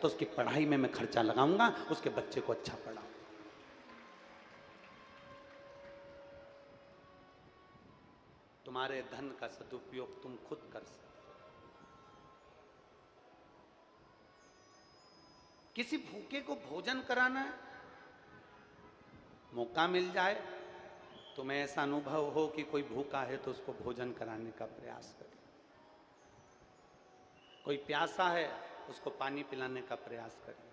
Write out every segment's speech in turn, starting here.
तो उसकी पढ़ाई में मैं खर्चा लगाऊंगा, उसके बच्चे को अच्छा पढ़ाऊंगा। तुम्हारे धन का सदुपयोग तुम खुद कर सकते हो। किसी भूखे को भोजन कराना है, मौका मिल जाए, तुम्हें ऐसा अनुभव हो कि कोई भूखा है तो उसको भोजन कराने का प्रयास करें। कोई प्यासा है उसको पानी पिलाने का प्रयास करें।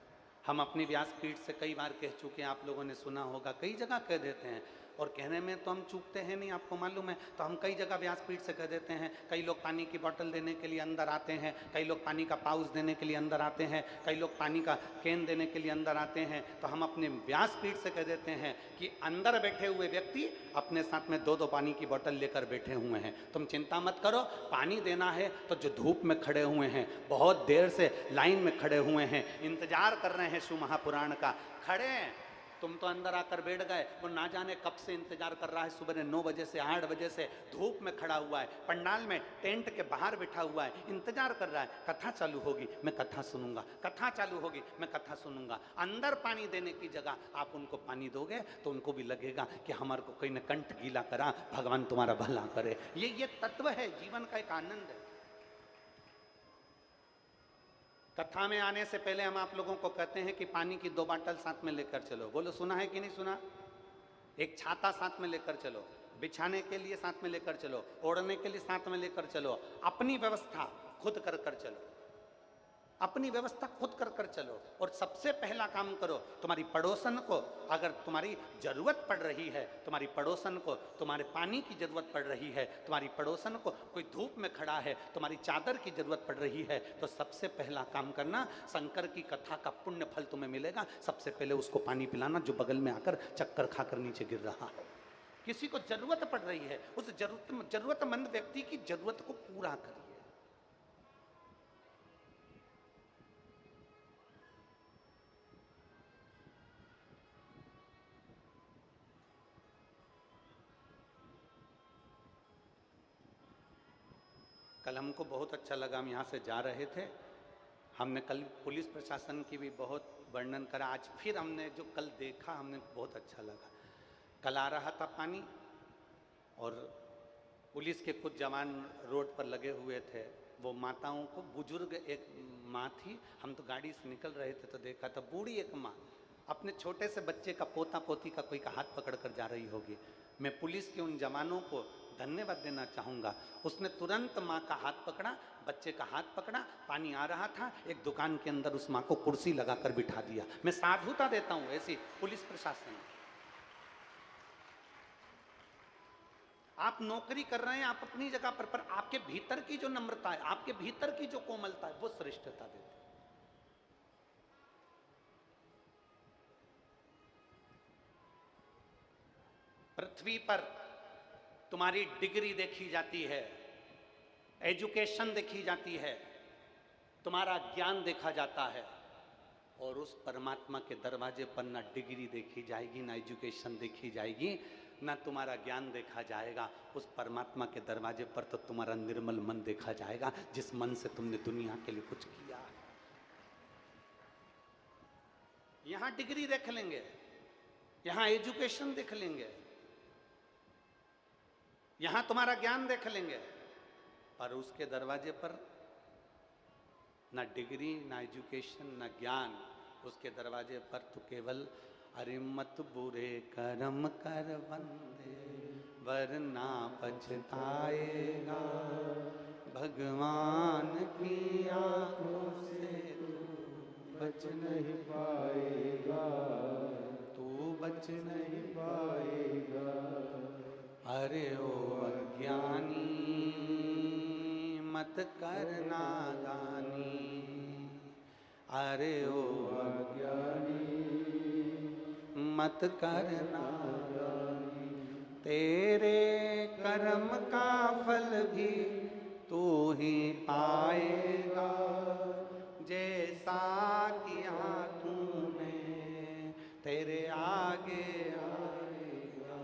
हम अपनी व्यासपीठ से कई बार कह चुके हैं, आप लोगों ने सुना होगा, कई जगह कह देते हैं, और कहने में तो हम चूकते हैं नहीं, आपको मालूम है। तो हम कई जगह व्यासपीठ से कह देते हैं, कई लोग पानी की बोतल देने के लिए अंदर आते हैं, कई लोग पानी का पाउच देने के लिए अंदर आते हैं, कई लोग पानी का कैन देने के लिए अंदर आते हैं। तो हम अपने व्यासपीठ से कह देते हैं कि अंदर बैठे हुए व्यक्ति अपने साथ में 2-2 पानी की बोतल लेकर बैठे हुए हैं। तुम चिंता मत करो, पानी देना है तो जो धूप में खड़े हुए हैं, बहुत देर से लाइन में खड़े हुए हैं, इंतजार कर रहे हैं शिव महापुराण का, खड़े हैं, तुम तो अंदर आकर बैठ गए, वो ना जाने कब से इंतजार कर रहा है, सुबह 9 बजे से 8 बजे से धूप में खड़ा हुआ है, पंडाल में टेंट के बाहर बैठा हुआ है, इंतजार कर रहा है, कथा चालू होगी मैं कथा सुनूंगा, कथा चालू होगी मैं कथा सुनूंगा। अंदर पानी देने की जगह आप उनको पानी दोगे तो उनको भी लगेगा कि हमारे को कोई ने कंठ गीला करा, भगवान तुम्हारा भला करे। ये तत्व है, जीवन का एक आनंद है। कथा में आने से पहले हम आप लोगों को कहते हैं कि पानी की 2 बाटल साथ में लेकर चलो। बोलो सुना है कि नहीं सुना? एक छाता साथ में लेकर चलो, बिछाने के लिए साथ में लेकर चलो, ओढ़ने के लिए साथ में लेकर चलो, अपनी व्यवस्था खुद कर कर चलो, अपनी व्यवस्था खुद कर कर चलो। और सबसे पहला काम करो, तुम्हारी पड़ोसन को अगर तुम्हारी जरूरत पड़ रही है, तुम्हारी पड़ोसन को तुम्हारे पानी की जरूरत पड़ रही है, तुम्हारी पड़ोसन को कोई धूप में खड़ा है, तुम्हारी चादर की जरूरत पड़ रही है, तो सबसे पहला काम करना, शंकर की कथा का पुण्य फल तुम्हें मिलेगा, सबसे पहले उसको पानी पिलाना जो बगल में आकर चक्कर खाकर नीचे गिर रहा है। किसी को जरूरत पड़ रही है, उस जरूरतमंद व्यक्ति की जरूरत को पूरा करिए। कल हमको बहुत अच्छा लगा, हम यहाँ से जा रहे थे, हमने कल पुलिस प्रशासन की भी बहुत वर्णन करा, आज फिर हमने जो कल देखा हमने बहुत अच्छा लगा। कल आ रहा था पानी और पुलिस के कुछ जवान रोड पर लगे हुए थे, वो माताओं को, बुजुर्ग एक माँ थी, हम तो गाड़ी से निकल रहे थे तो देखा था, बूढ़ी एक माँ अपने छोटे से बच्चे का, पोता पोती का कोई का हाथ पकड़ कर जा रही होगी। मैं पुलिस के उन जवानों को धन्यवाद देना चाहूँगा, उसने तुरंत माँ का हाथ पकड़ा, बच्चे का हाथ पकड़ा, पानी आ रहा था, एक दुकान के अंदर उस माँ को कुर्सी लगाकर बिठा दिया। मैं साधुता देता हूँ ऐसी पुलिस प्रशासन। आप नौकरी कर रहे हैं, आप अपनी जगह पर आपके भीतर की जो नम्रता है, आपके भीतर की जो कोमलता है, वो श्रेष्ठता देती है। पृथ्वी पर तुम्हारी डिग्री देखी जाती है, एजुकेशन देखी जाती है, तुम्हारा ज्ञान देखा जाता है, और उस परमात्मा के दरवाजे पर ना डिग्री देखी जाएगी, ना एजुकेशन देखी जाएगी, ना तुम्हारा ज्ञान देखा जाएगा। उस परमात्मा के दरवाजे पर तो तुम्हारा निर्मल मन देखा जाएगा, जिस मन से तुमने दुनिया के लिए कुछ किया है। यहां डिग्री देख लेंगे, यहां एजुकेशन देख लेंगे, यहां तुम्हारा ज्ञान देख लेंगे, पर उसके दरवाजे पर ना डिग्री, ना एजुकेशन, ना ज्ञान, उसके दरवाजे पर तो केवल अरे मत बुरे कर्म कर बंदे वरना पछताएगा, भगवान की आंखों से तू बच नहीं पाएगा, तू बच नहीं पाएगा। अरे ओ अज्ञानी मत करना दानी, अरे ओ अज्ञानी मत करना दानी, तेरे कर्म का फल भी तू ही पाएगा, जैसा किया तूने तेरे आगे आएगा।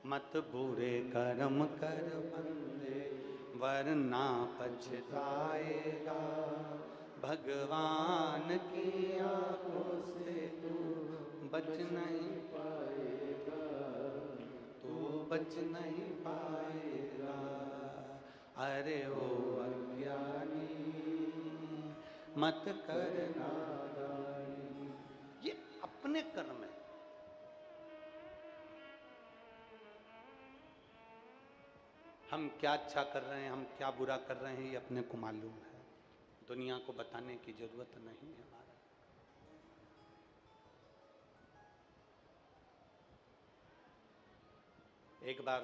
मत बुरे कर्म कर बंदे वरना पछताएगा, भगवान की आंखों से तू बच नहीं पाएगा, तू बच नहीं पाएगा। अरे ओ अज्ञानी मत कर नादानी। ये अपने कर्म है। हम क्या अच्छा कर रहे हैं, हम क्या बुरा कर रहे हैं, ये अपने को मालूम है। दुनिया को बताने की जरूरत नहीं है हमारा। एक बार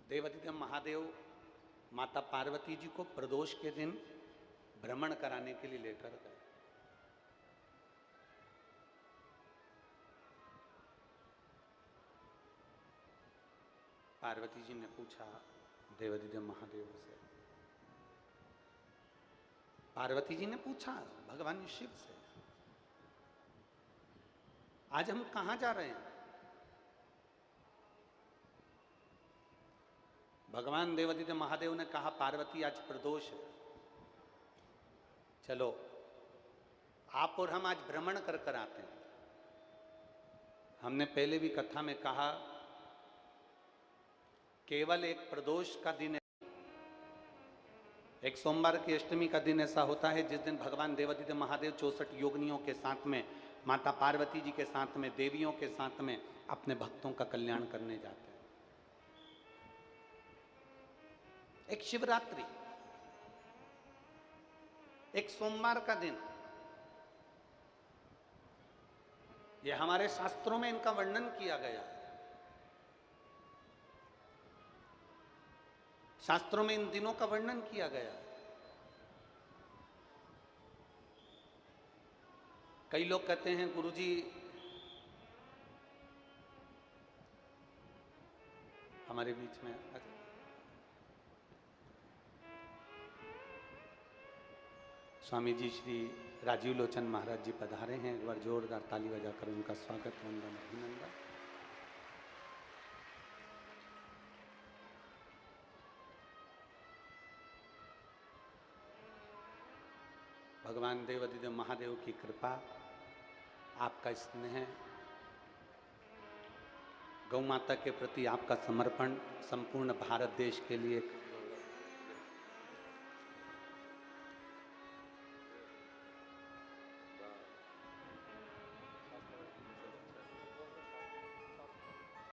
देवादिदेव महादेव माता पार्वती जी को प्रदोष के दिन भ्रमण कराने के लिए लेकर गए। पार्वती जी ने पूछा देवादिदेव महादेव से, पार्वती जी ने पूछा भगवान शिव से, आज हम कहां जा रहे हैं? भगवान देवादिदेव महादेव ने कहा, पार्वती आज प्रदोष है, चलो आप और हम आज भ्रमण कर कर आते हैं। हमने पहले भी कथा में कहा, केवल एक प्रदोष का दिन, एक सोमवार की अष्टमी का दिन ऐसा होता है जिस दिन भगवान देवादिदेव महादेव 64 योगिनियों के साथ में, माता पार्वती जी के साथ में, देवियों के साथ में अपने भक्तों का कल्याण करने जाते हैं। एक शिवरात्रि, एक सोमवार का दिन, ये हमारे शास्त्रों में इनका वर्णन किया गया है। शास्त्रों में इन दिनों का वर्णन किया गया है। कई लोग कहते हैं गुरुजी हमारे बीच में, स्वामी जी श्री राजीव लोचन महाराज जी पधारे हैं। एक बार जोरदार ताली बजाकर उनका स्वागत, वंदन, अभिनंदन। भगवान देवादिदेव महादेव की कृपा, आपका स्नेह, गौ माता के प्रति आपका समर्पण संपूर्ण भारत देश के लिए एक